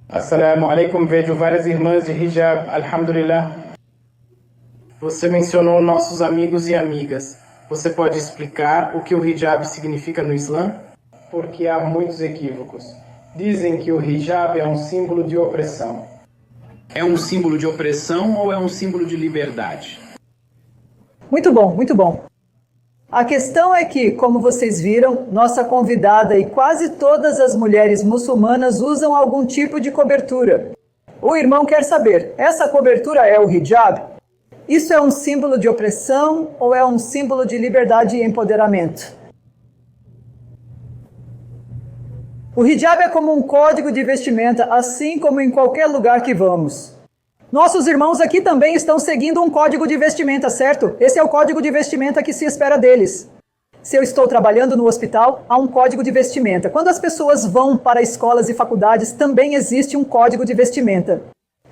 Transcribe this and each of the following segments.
Assalamu alaikum, vejo várias irmãs de hijab, alhamdulillah. Você mencionou nossos amigos e amigas. Você pode explicar o que o hijab significa no Islã? Porque há muitos equívocos. Dizem que o hijab é um símbolo de opressão. É um símbolo de opressão ou é um símbolo de liberdade? Muito bom, muito bom. A questão é que, como vocês viram, nossa convidada e quase todas as mulheres muçulmanas usam algum tipo de cobertura. O irmão quer saber, essa cobertura é o hijab? Isso é um símbolo de opressão ou é um símbolo de liberdade e empoderamento? O hijab é como um código de vestimenta, assim como em qualquer lugar que vamos. Nossos irmãos aqui também estão seguindo um código de vestimenta, certo? Esse é o código de vestimenta que se espera deles. Se eu estou trabalhando no hospital, há um código de vestimenta. Quando as pessoas vão para escolas e faculdades, também existe um código de vestimenta.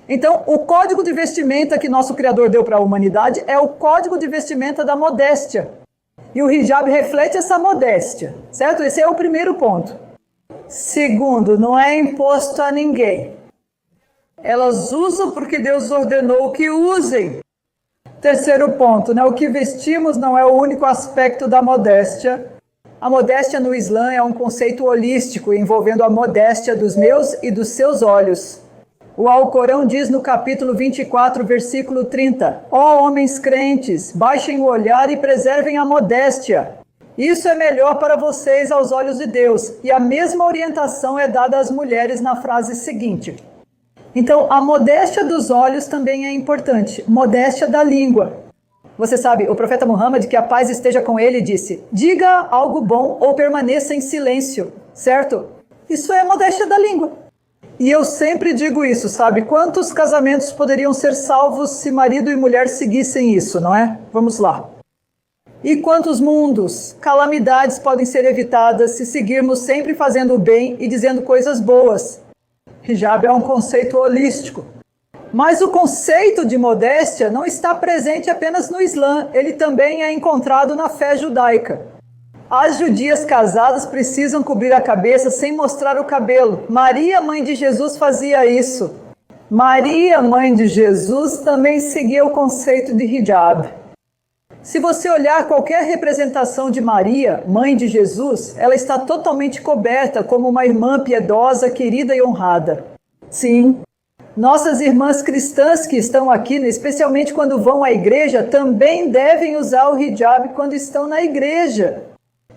Então, o código de vestimenta que nosso Criador deu para a humanidade é o código de vestimenta da modéstia. E o hijab reflete essa modéstia, certo? Esse é o primeiro ponto. Segundo, não é imposto a ninguém. Elas usam porque Deus ordenou que usem. Terceiro ponto, né? O que vestimos não é o único aspecto da modéstia. A modéstia no Islã é um conceito holístico, envolvendo a modéstia dos meus e dos seus olhos. O Alcorão diz no capítulo 24, versículo 30, ó homens crentes, baixem o olhar e preservem a modéstia. Isso é melhor para vocês aos olhos de Deus. E a mesma orientação é dada às mulheres na frase seguinte. Então, a modéstia dos olhos também é importante. Modéstia da língua. Você sabe, o profeta Muhammad, que a paz esteja com ele, disse, diga algo bom ou permaneça em silêncio, certo? Isso é modéstia da língua. E eu sempre digo isso, sabe? Quantos casamentos poderiam ser salvos se marido e mulher seguissem isso, não é? Vamos lá. E quantos mundos, calamidades podem ser evitadas se seguirmos sempre fazendo o bem e dizendo coisas boas? Hijab é um conceito holístico. Mas o conceito de modéstia não está presente apenas no Islã, ele também é encontrado na fé judaica. As judias casadas precisam cobrir a cabeça sem mostrar o cabelo. Maria, mãe de Jesus, fazia isso. Maria, mãe de Jesus, também seguia o conceito de hijab. Se você olhar qualquer representação de Maria, mãe de Jesus, ela está totalmente coberta como uma irmã piedosa, querida e honrada. Sim, nossas irmãs cristãs que estão aqui, especialmente quando vão à igreja, também devem usar o hijab quando estão na igreja.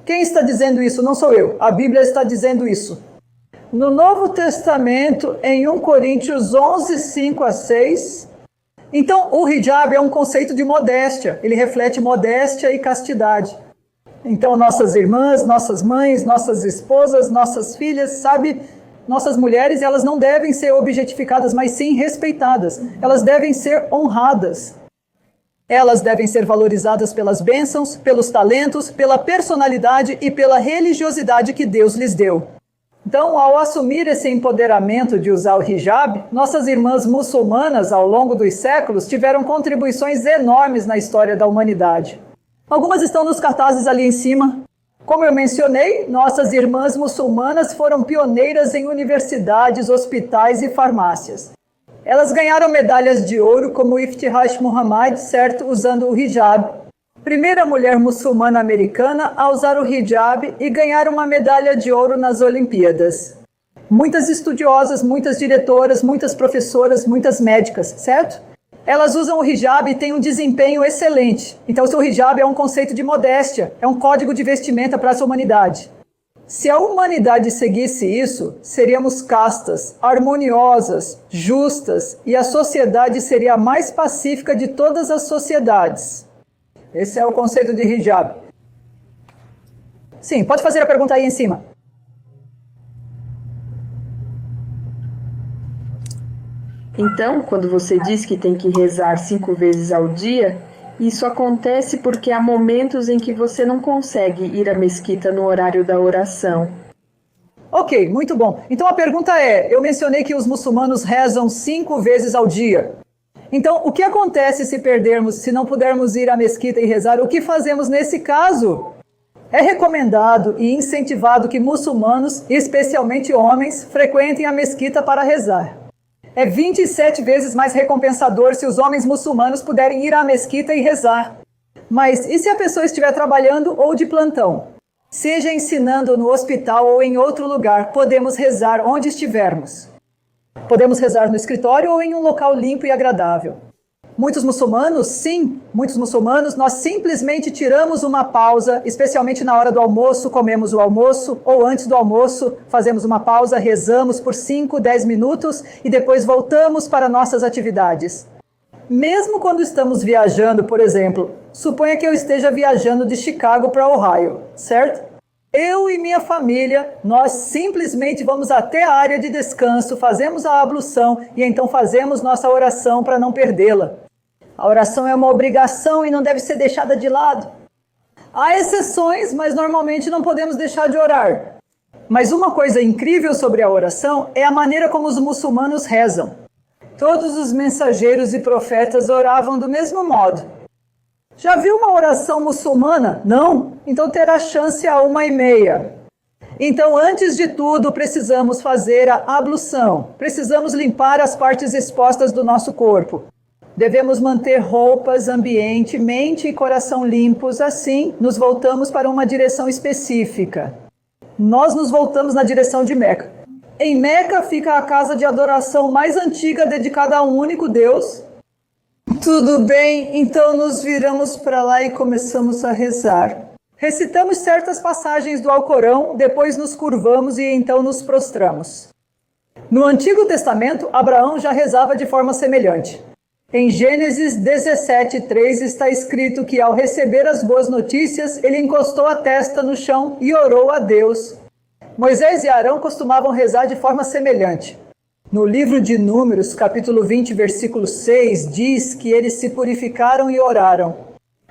Quem está dizendo isso? Não sou eu. A Bíblia está dizendo isso. No Novo Testamento, em 1 Coríntios 11, 5 a 6... Então, o hijab é um conceito de modéstia. Ele reflete modéstia e castidade. Então, nossas irmãs, nossas mães, nossas esposas, nossas filhas, sabe? Nossas mulheres, elas não devem ser objetificadas, mas sim respeitadas. Elas devem ser honradas. Elas devem ser valorizadas pelas bênçãos, pelos talentos, pela personalidade e pela religiosidade que Deus lhes deu. Então, ao assumir esse empoderamento de usar o hijab, nossas irmãs muçulmanas, ao longo dos séculos, tiveram contribuições enormes na história da humanidade. Algumas estão nos cartazes ali em cima. Como eu mencionei, nossas irmãs muçulmanas foram pioneiras em universidades, hospitais e farmácias. Elas ganharam medalhas de ouro, como Iftikhar Muhammad, certo, usando o hijab. Primeira mulher muçulmana americana a usar o hijab e ganhar uma medalha de ouro nas Olimpíadas. Muitas estudiosas, muitas diretoras, muitas professoras, muitas médicas, certo? Elas usam o hijab e têm um desempenho excelente. Então, o seu hijab é um conceito de modéstia, é um código de vestimenta para essa humanidade. Se a humanidade seguisse isso, seríamos castas, harmoniosas, justas, e a sociedade seria a mais pacífica de todas as sociedades. Esse é o conceito de hijab. Sim, pode fazer a pergunta aí em cima. Então, quando você diz que tem que rezar 5 vezes ao dia, isso acontece porque há momentos em que você não consegue ir à mesquita no horário da oração. Ok, muito bom. Então a pergunta é, eu mencionei que os muçulmanos rezam 5 vezes ao dia. Então, o que acontece se perdermos, se não pudermos ir à mesquita e rezar? O que fazemos nesse caso? É recomendado e incentivado que muçulmanos, especialmente homens, frequentem a mesquita para rezar. É 27 vezes mais recompensador se os homens muçulmanos puderem ir à mesquita e rezar. Mas e se a pessoa estiver trabalhando ou de plantão? Seja ensinando no hospital ou em outro lugar, podemos rezar onde estivermos. Podemos rezar no escritório ou em um local limpo e agradável. Muitos muçulmanos, sim, muitos muçulmanos, nós simplesmente tiramos uma pausa, especialmente na hora do almoço, comemos o almoço, ou antes do almoço, fazemos uma pausa, rezamos por 5, 10 minutos e depois voltamos para nossas atividades. Mesmo quando estamos viajando, por exemplo, suponha que eu esteja viajando de Chicago para Ohio, certo? Eu e minha família, nós simplesmente vamos até a área de descanso, fazemos a ablução e então fazemos nossa oração para não perdê-la. A oração é uma obrigação e não deve ser deixada de lado. Há exceções, mas normalmente não podemos deixar de orar. Mas uma coisa incrível sobre a oração é a maneira como os muçulmanos rezam. Todos os mensageiros e profetas oravam do mesmo modo. Já viu uma oração muçulmana? Não? Então terá chance a 1h30. Então, antes de tudo, precisamos fazer a ablução. Precisamos limpar as partes expostas do nosso corpo. Devemos manter roupas, ambiente, mente e coração limpos. Assim, nos voltamos para uma direção específica. Nós nos voltamos na direção de Meca. Em Meca fica a casa de adoração mais antiga dedicada a um único Deus. Tudo bem, então nos viramos para lá e começamos a rezar. Recitamos certas passagens do Alcorão, depois nos curvamos e então nos prostramos. No Antigo Testamento, Abraão já rezava de forma semelhante. Em Gênesis 17:3 está escrito que ao receber as boas notícias, ele encostou a testa no chão e orou a Deus. Moisés e Arão costumavam rezar de forma semelhante. No livro de Números, capítulo 20, versículo 6, diz que eles se purificaram e oraram.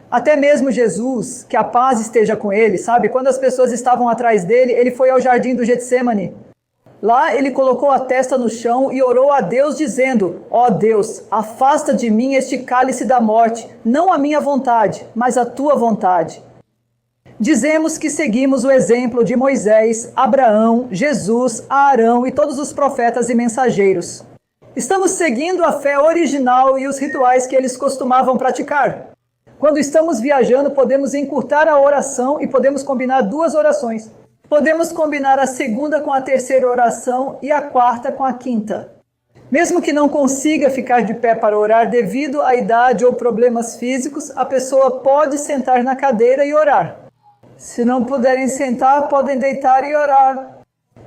Até mesmo Jesus, que a paz esteja com ele, sabe? Quando as pessoas estavam atrás dele, ele foi ao jardim do Getsêmani. Lá ele colocou a testa no chão e orou a Deus dizendo: ó Deus, afasta de mim este cálice da morte, não a minha vontade, mas a tua vontade. Dizemos que seguimos o exemplo de Moisés, Abraão, Jesus, Arão e todos os profetas e mensageiros. Estamos seguindo a fé original e os rituais que eles costumavam praticar. Quando estamos viajando, podemos encurtar a oração e podemos combinar 2 orações. Podemos combinar a segunda com a terceira oração e a quarta com a quinta. Mesmo que não consiga ficar de pé para orar devido à idade ou problemas físicos, a pessoa pode sentar na cadeira e orar. Se não puderem sentar, podem deitar e orar.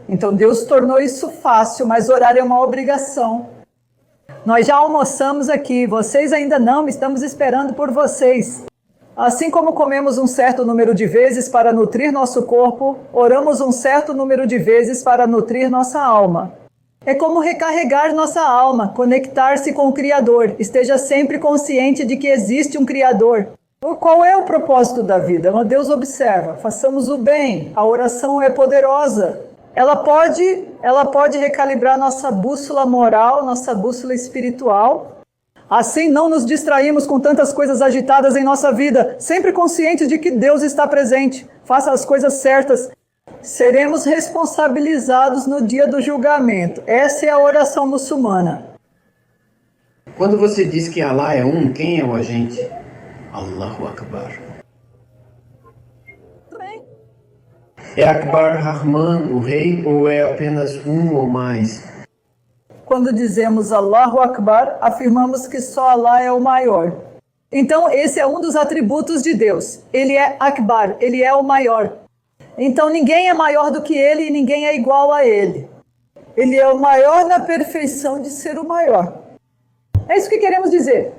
Então Deus tornou isso fácil, mas orar é uma obrigação. Nós já almoçamos aqui, vocês ainda não, estamos esperando por vocês. Assim como comemos um certo número de vezes para nutrir nosso corpo, oramos um certo número de vezes para nutrir nossa alma. É como recarregar nossa alma, conectar-se com o Criador. Esteja sempre consciente de que existe um Criador. Qual é o propósito da vida? Deus observa, façamos o bem. A oração é poderosa. Ela pode recalibrar nossa bússola moral, nossa bússola espiritual. Assim não nos distraímos com tantas coisas agitadas em nossa vida, sempre conscientes de que Deus está presente. Faça as coisas certas. Seremos responsabilizados no dia do julgamento. Essa é a oração muçulmana. Quando você diz que Allah é um, quem é o agente? Allahu Akbar. Tudo bem. É Akbar Rahman, o rei, ou é apenas um ou mais? Quando dizemos Allahu Akbar, afirmamos que só Allah é o maior. Então, esse é um dos atributos de Deus. Ele é Akbar, ele é o maior. Então, ninguém é maior do que ele e ninguém é igual a ele. Ele é o maior na perfeição de ser o maior. É isso que queremos dizer.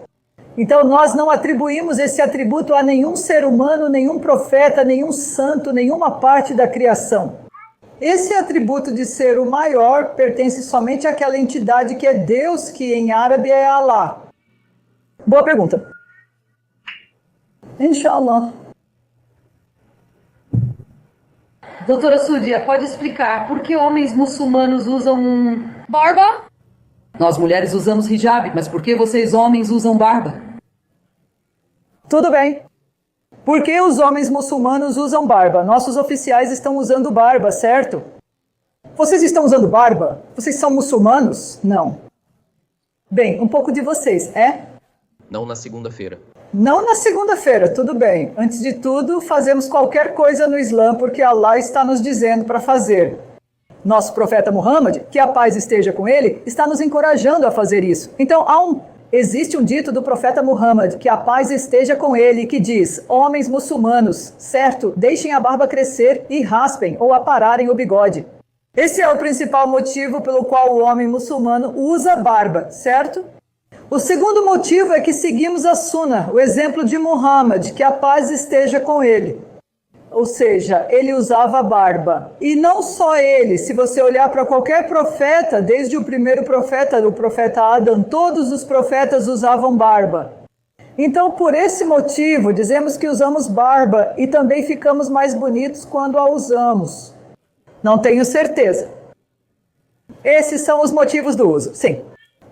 Então, nós não atribuímos esse atributo a nenhum ser humano, nenhum profeta, nenhum santo, nenhuma parte da criação. Esse atributo de ser o maior pertence somente àquela entidade que é Deus, que em árabe é Allah. Boa pergunta. Inshallah. Doutora Súdia, pode explicar por que homens muçulmanos usam barba? Nós mulheres usamos hijab, mas por que vocês homens usam barba? Tudo bem. Por que os homens muçulmanos usam barba? Nossos oficiais estão usando barba, certo? Vocês estão usando barba? Vocês são muçulmanos? Não. Bem, um pouco de vocês, é? Não na segunda-feira. Não na segunda-feira, tudo bem. Antes de tudo, fazemos qualquer coisa no Islã porque Allah está nos dizendo para fazer. Nosso profeta Muhammad, que a paz esteja com ele, está nos encorajando a fazer isso. Então, existe um dito do profeta Muhammad, que a paz esteja com ele, que diz: homens muçulmanos, certo, deixem a barba crescer e raspem ou apararem o bigode. Esse é o principal motivo pelo qual o homem muçulmano usa barba, certo? O segundo motivo é que seguimos a Sunnah, o exemplo de Muhammad, que a paz esteja com ele. Ou seja, ele usava barba. E não só ele, se você olhar para qualquer profeta, desde o primeiro profeta, o profeta Adão, todos os profetas usavam barba. Então, por esse motivo, dizemos que usamos barba e também ficamos mais bonitos quando a usamos. Não tenho certeza. Esses são os motivos do uso, sim.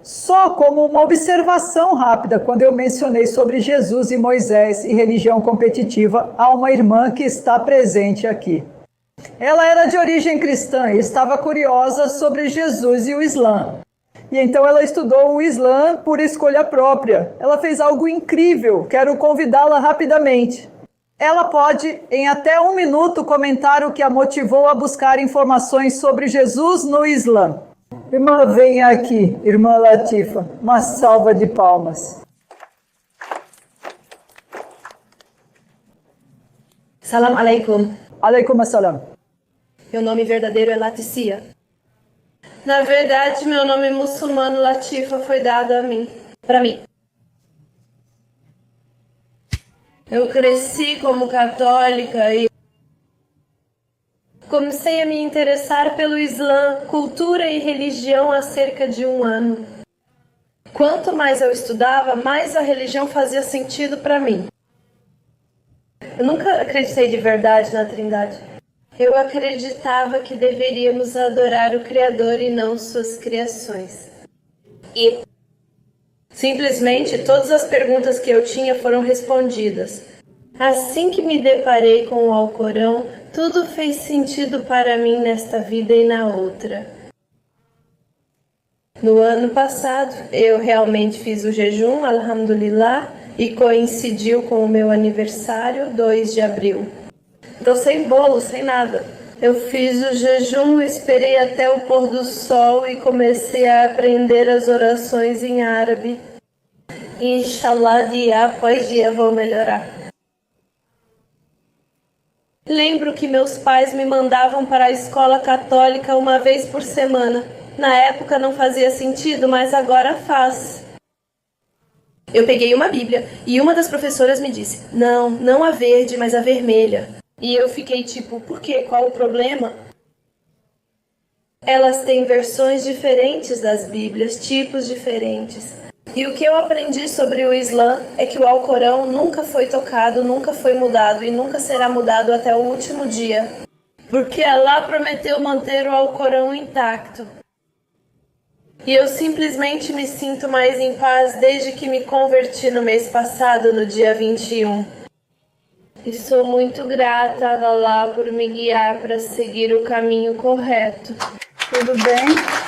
Só como uma observação rápida, quando eu mencionei sobre Jesus e Moisés e religião competitiva, há uma irmã que está presente aqui. Ela era de origem cristã e estava curiosa sobre Jesus e o Islã. E então ela estudou o Islã por escolha própria. Ela fez algo incrível, quero convidá-la rapidamente. Ela pode, em até 1 minuto, comentar o que a motivou a buscar informações sobre Jesus no Islã. Irmã, venha aqui, irmã Latifa. Uma salva de palmas. Salam alaikum. Alaikum assalam. Meu nome verdadeiro é Laticia. Na verdade, meu nome muçulmano Latifa foi dado a mim, para mim. Eu cresci como católica e comecei a me interessar pelo Islã, cultura e religião há cerca de 1 ano. Quanto mais eu estudava, mais a religião fazia sentido para mim. Eu nunca acreditei de verdade na Trindade. Eu acreditava que deveríamos adorar o Criador e não suas criações. E simplesmente todas as perguntas que eu tinha foram respondidas. Assim que me deparei com o Alcorão, tudo fez sentido para mim nesta vida e na outra. No ano passado, eu realmente fiz o jejum, alhamdulillah, e coincidiu com o meu aniversário, 2 de abril. Então, sem bolo, sem nada. Eu fiz o jejum, esperei até o pôr do sol e comecei a aprender as orações em árabe. Inshallah, dia após dia vou melhorar. Lembro que meus pais me mandavam para a escola católica 1 vez por semana. Na época não fazia sentido, mas agora faz. Eu peguei uma Bíblia e uma das professoras me disse: não a verde, mas a vermelha. E eu fiquei tipo, por quê? Qual o problema? Elas têm versões diferentes das Bíblias, tipos diferentes. E o que eu aprendi sobre o Islã é que o Alcorão nunca foi tocado, nunca foi mudado e nunca será mudado até o último dia. Porque Allah prometeu manter o Alcorão intacto. E eu simplesmente me sinto mais em paz desde que me converti no mês passado, no dia 21. E sou muito grata a Allah por me guiar para seguir o caminho correto. Tudo bem?